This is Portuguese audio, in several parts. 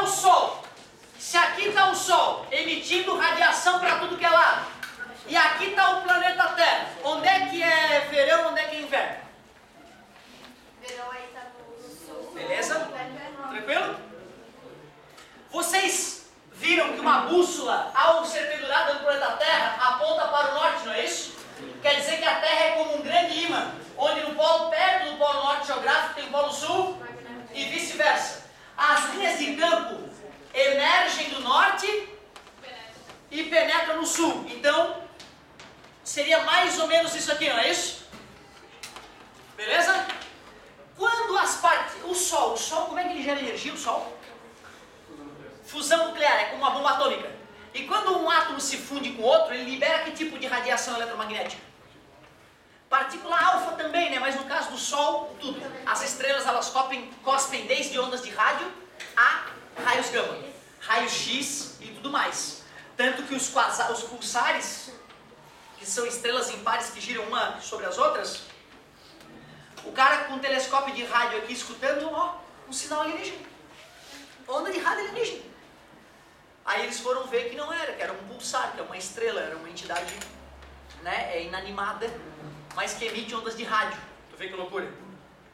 está o Sol, se aqui está o Sol emitindo radiação para tudo que é lado, e aqui está o planeta Terra, onde é que é verão, onde é que é inverno? Verão aí tá no sul. Beleza? Tranquilo? Vocês viram que uma bússola, ao ser pendurada no planeta Terra, aponta para o norte, não é isso? Quer dizer que a Terra é como um grande ímã, onde no polo, perto do polo norte geográfico, tem o polo sul e vice-versa. As linhas de campo emergem do norte e penetram no sul. Então, seria mais ou menos isso aqui, não é isso? Beleza? Quando as partes... O Sol, como é que ele gera energia, o Sol? Fusão nuclear, é como uma bomba atômica. E quando um átomo se funde com outro, ele libera que tipo de radiação eletromagnética? Partícula alfa também, né? Mas no caso do Sol, tudo. As estrelas, elas cospem desde ondas de rádio a raios gama, raios X e tudo mais. Tanto que os pulsares, que são estrelas impares que giram uma sobre as outras, o cara com um telescópio de rádio aqui escutando, ó, um sinal alienígena. Onda de rádio alienígena. Aí eles foram ver que não era, que era um pulsar, que é uma estrela, era uma entidade, né, inanimada, mas que emite ondas de rádio. Tu vê que loucura?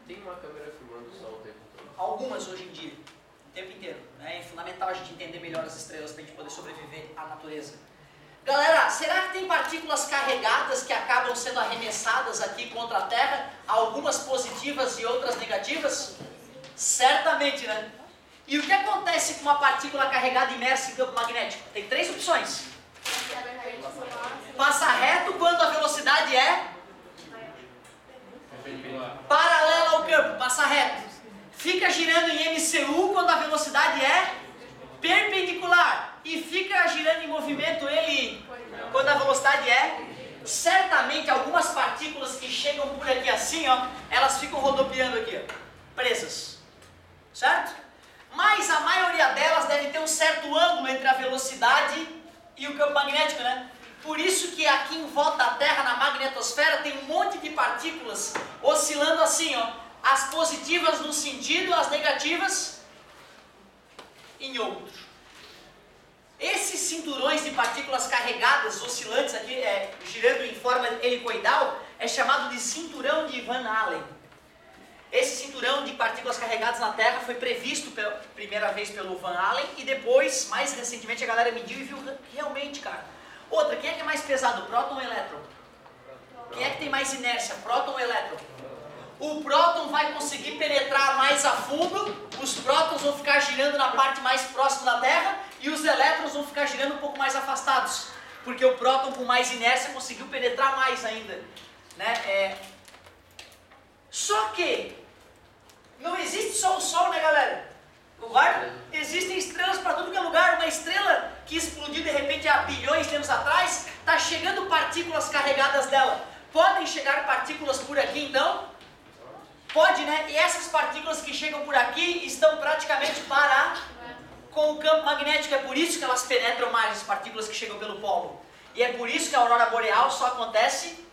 Tem uma câmera filmando o Sol o tempo todo. Algumas hoje em dia, o tempo inteiro. Né? É fundamental a gente entender melhor as estrelas para a gente poder sobreviver à natureza. Galera, será que tem partículas carregadas que acabam sendo arremessadas aqui contra a Terra? Algumas positivas e outras negativas? Certamente, né? E o que acontece com uma partícula carregada imersa em campo magnético? Tem três opções. Passa reto quando a velocidade é paralela ao campo, passa reto. Fica girando em MCU quando a velocidade é perpendicular. E fica girando em movimento ele quando a velocidade é... Certamente algumas partículas que chegam por aqui assim, ó, elas ficam rodopiando aqui, ó, presas. Certo? Mas a maioria delas deve ter um certo ângulo entre a velocidade e o campo magnético, né? Por isso que aqui em volta da Terra, na magnetosfera, tem um monte de partículas oscilando assim, ó. As positivas num sentido, as negativas em outro. Esses cinturões de partículas carregadas, oscilantes aqui, girando em forma helicoidal, é chamado de cinturão de Van Allen. Esse cinturão de partículas carregadas na Terra foi previsto pela primeira vez pelo Van Allen e depois, mais recentemente, a galera mediu e viu realmente, cara. Outra, quem é que é mais pesado, próton ou elétron? Quem é que tem mais inércia, próton ou elétron? O próton vai conseguir penetrar mais a fundo, os prótons vão ficar girando na parte mais próxima da Terra e os elétrons vão ficar girando um pouco mais afastados, porque o próton com mais inércia conseguiu penetrar mais ainda, né? Só que não existe só o Sol, né, galera? Concorda? Existem estrelas para tudo que é lugar. Uma estrela que explodiu de repente há bilhões de anos atrás, está chegando partículas carregadas dela. Podem chegar partículas por aqui então? Pode, né? E essas partículas que chegam por aqui estão praticamente com o campo magnético. É por isso que elas penetram mais, as partículas que chegam pelo polo. E é por isso que a aurora boreal só acontece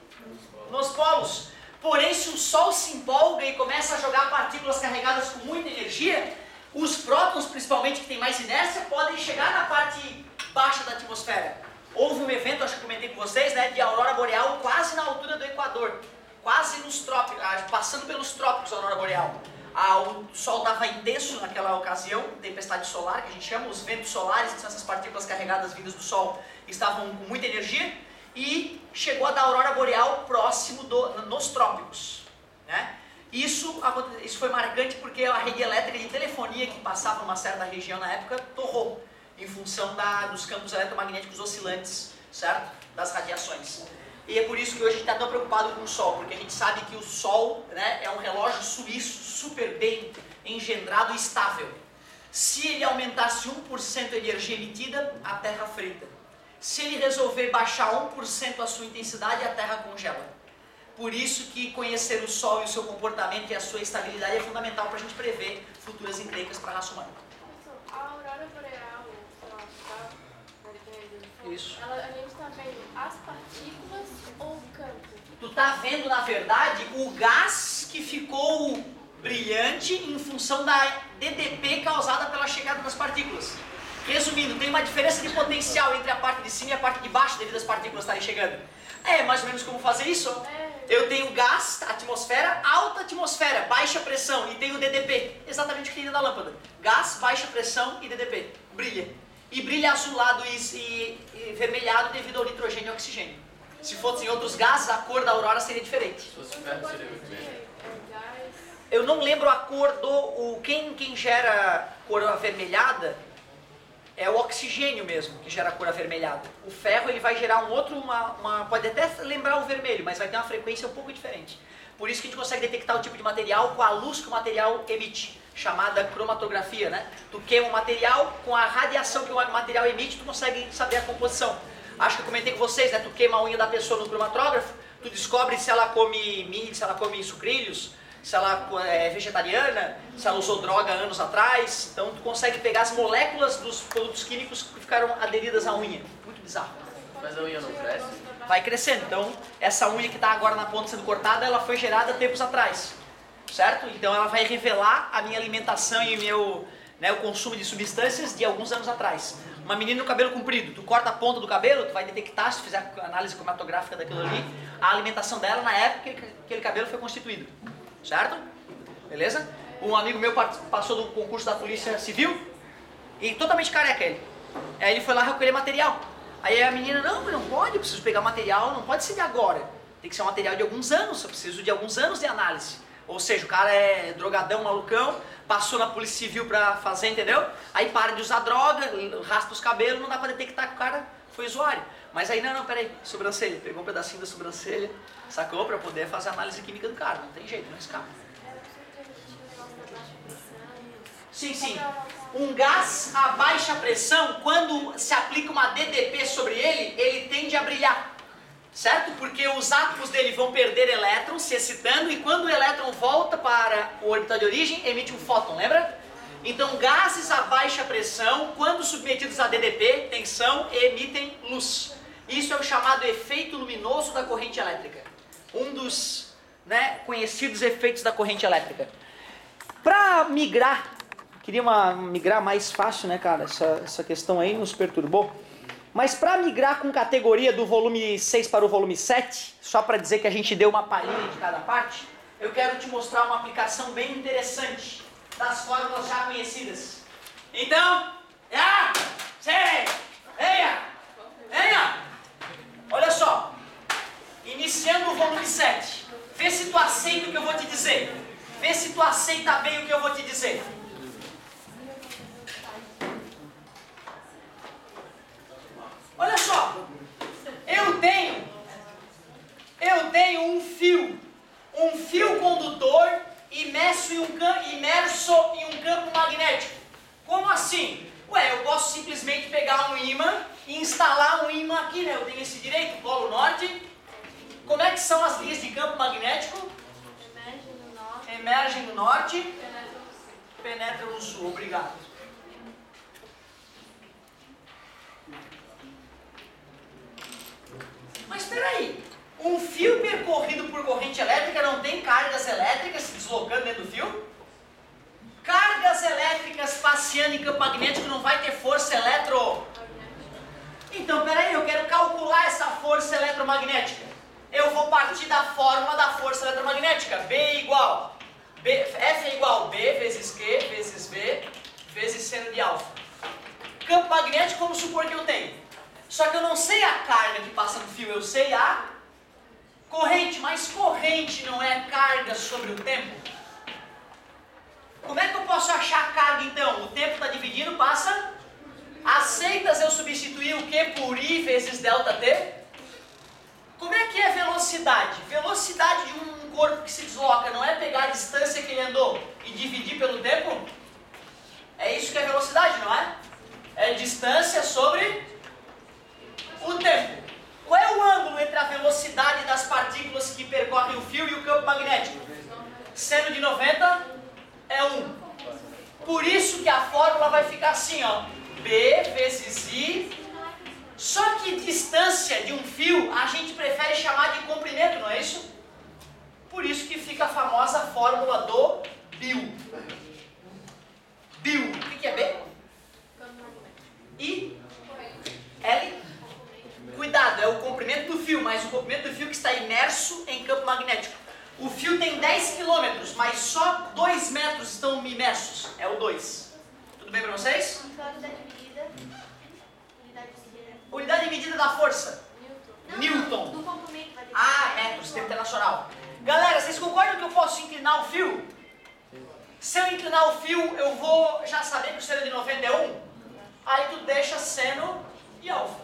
nos polos. Porém, se o Sol se empolga e começa a jogar partículas carregadas com muita energia, os prótons, principalmente, que têm mais inércia, podem chegar na parte baixa da atmosfera. Houve um evento, acho que comentei com vocês, né, de aurora boreal quase na altura do Equador, quase nos trópicos, passando pelos trópicos a aurora boreal. O Sol estava intenso naquela ocasião, tempestade solar, que a gente chama, os ventos solares, que são essas partículas carregadas vindas do Sol, estavam com muita energia, e chegou a dar aurora boreal próximo nos trópicos, né? Isso foi marcante porque a rede elétrica de telefonia que passava numa certa região na época torrou, em função dos campos eletromagnéticos oscilantes, certo? Das radiações. E é por isso que hoje a gente está tão preocupado com o Sol, porque a gente sabe que o Sol, né, é um relógio suíço super bem engendrado e estável. Se ele aumentasse 1% a energia emitida, a Terra frita. Se ele resolver baixar 1% a sua intensidade, a Terra congela. Por isso que conhecer o Sol e o seu comportamento e a sua estabilidade é fundamental para a gente prever futuras encrencas para a raça humana. A aurora boreal, Isso. a gente está vendo as partículas ou o campo? Tu está vendo, na verdade, o gás que ficou brilhante em função da DDP causada pela chegada das partículas. Resumindo, tem uma diferença de potencial entre a parte de cima e a parte de baixo devido às partículas estarem chegando. É mais ou menos como fazer isso. Eu tenho gás, atmosfera, alta atmosfera, baixa pressão e tenho DDP. Exatamente o que tem dentro da lâmpada. Gás, baixa pressão e DDP. Brilha. E brilha azulado e vermelhado devido ao nitrogênio e ao oxigênio. Se fossem outros gases, a cor da aurora seria diferente. Se fosse ferro, seria vermelho. Eu não lembro a cor do... Quem gera cor avermelhada é o oxigênio mesmo, que gera a cor avermelhada. O ferro ele vai gerar um outro, pode até lembrar o vermelho, mas vai ter uma frequência um pouco diferente. Por isso que a gente consegue detectar o tipo de material com a luz que o material emite, chamada cromatografia, né? Tu queima o material, com a radiação que o material emite, tu consegue saber a composição. Acho que eu comentei com vocês, né? Tu queima a unha da pessoa no cromatógrafo, tu descobre se ela come milho, se ela come sucrilhos, se ela é vegetariana, se ela usou droga anos atrás. Então tu consegue pegar as moléculas dos produtos químicos que ficaram aderidas à unha. Muito bizarro. Mas a unha não cresce? Vai crescendo. Então essa unha que está agora na ponta sendo cortada, ela foi gerada tempos atrás. Certo? Então ela vai revelar a minha alimentação e o consumo de substâncias de alguns anos atrás. Uma menina no cabelo comprido, tu corta a ponta do cabelo, tu vai detectar, se tu fizer a análise cromatográfica daquilo ali, a alimentação dela na época que aquele cabelo foi constituído. Certo? Beleza? Um amigo meu passou do concurso da Polícia Civil e totalmente careca ele. Aí ele foi lá recolher material. Aí a menina, não pode, eu preciso pegar material, não pode ser de agora. Tem que ser um material de alguns anos, eu preciso de alguns anos de análise. Ou seja, o cara é drogadão, malucão, passou na Polícia Civil pra fazer, entendeu? Aí para de usar droga, raspa os cabelos, não dá pra detectar que o cara foi usuário. Mas aí, não, peraí, sobrancelha, pegou um pedacinho da sobrancelha, sacou? Pra poder fazer a análise química do cara, não tem jeito, não escapa. Sim. Um gás a baixa pressão, quando se aplica uma DDP sobre ele, ele tende a brilhar. Certo? Porque os átomos dele vão perder elétrons se excitando e quando o elétron volta para o orbital de origem, emite um fóton, lembra? Então gases a baixa pressão, quando submetidos a DDP, tensão, emitem luz. Isso é o chamado efeito luminoso da corrente elétrica. Um dos conhecidos efeitos da corrente elétrica. Para migrar, queria migrar mais fácil, né, cara? Essa questão aí nos perturbou. Mas para migrar com categoria do volume 6 para o volume 7, só para dizer que a gente deu uma palhinha de cada parte, eu quero te mostrar uma aplicação bem interessante das fórmulas já conhecidas. Então, venha! Olha só, iniciando o volume 7, vê se tu aceita o que eu vou te dizer. Vê se tu aceita bem o que eu vou te dizer. Olha só, eu tenho um fio condutor imerso em um campo magnético. Como assim? Ué, eu posso simplesmente pegar um ímã e instalar um ímã aqui, né? Eu tenho esse direito, Polo Norte. Como é que são as linhas de campo magnético? Emergem no norte, penetram no sul. Obrigado. Mas espera aí, um fio percorrido por corrente elétrica não tem cargas elétricas se deslocando dentro do fio? Cargas elétricas passeando em campo magnético não vai ter força Então, espera aí, eu quero calcular essa força eletromagnética. Eu vou partir da fórmula da força eletromagnética. F é igual B vezes Q vezes V vezes seno de alfa. Campo magnético, vamos supor que eu tenho. Só que eu não sei a carga que passa no fio, eu sei a corrente, mas corrente não é carga sobre o tempo? Como é que eu posso achar a carga então? O tempo está dividindo, passa. Aceitas eu substituir o Q por I vezes delta T? Como é que é velocidade? Velocidade de um corpo que se desloca não é pegar a distância que ele andou e dividir pelo tempo? É isso que é velocidade, não é? É distância sobre o tempo. Qual é o ângulo entre a velocidade das partículas que percorrem o fio e o campo magnético? Seno de 90 é 1. Por isso que a fórmula vai ficar assim, ó. B vezes I. Só que distância de um fio a gente prefere chamar de comprimento, não é isso? Por isso que fica a famosa fórmula do BIL. BIL. O que é B? I? L? Cuidado, é o comprimento do fio, mas o comprimento do fio que está imerso em campo magnético. O fio tem 10 km, mas só 2 metros estão imersos. É o 2. Tudo bem para vocês? Unidade de medida da força. Newton. Do comprimento vai ter que Ah, metros, termo internacional. Galera, vocês concordam que eu posso inclinar o fio? Se eu inclinar o fio, eu vou já saber que o seno é de 91? Aí tu deixa seno e alfa.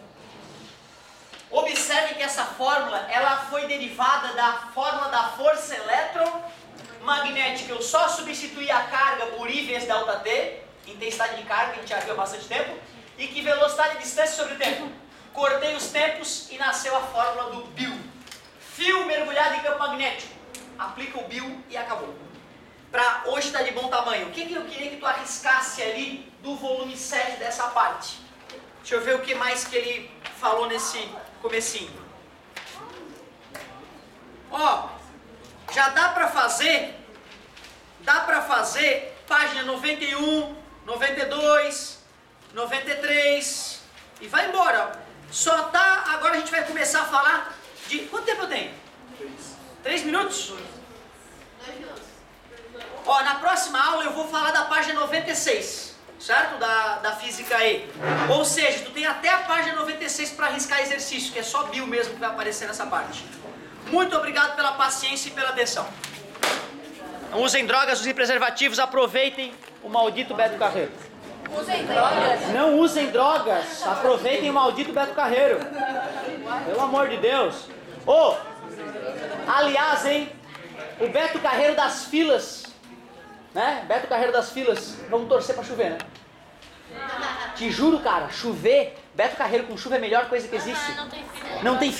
Observe que essa fórmula, ela foi derivada da fórmula da força eletromagnética. Eu só substituí a carga por I vezes delta T, intensidade de carga, que a gente já viu há bastante tempo, e que velocidade e distância sobre tempo. Cortei os tempos e nasceu a fórmula do BIL. Fio mergulhado em campo magnético. Aplica o BIL e acabou. Para hoje está de bom tamanho. O que eu queria que tu arriscasse ali do volume 7 dessa parte? Deixa eu ver o que mais que ele falou nesse comecinho. Ó, já dá para fazer página 91, 92, 93 e vai embora. Só tá, agora a gente vai começar a falar de, quanto tempo eu tenho? 3 minutos? 2 minutos. Ó, na próxima aula eu vou falar da página 96, certo? Da física E. Ou seja, tu tem até a página 96 para arriscar exercício, que é só BIL mesmo que vai aparecer nessa parte. Muito obrigado pela paciência e pela atenção. Não usem drogas, usem preservativos, aproveitem o maldito Beto Carreiro. Usem drogas. Não usem drogas, aproveitem o maldito Beto Carreiro. Pelo amor de Deus. Ô, aliás, hein, o Beto Carreiro das filas, né? Beto Carreiro das filas, vamos torcer pra chover, né? Te juro, cara, chover, Beto Carreiro com chuva é a melhor coisa que existe. Não tem fila. Não tem fila.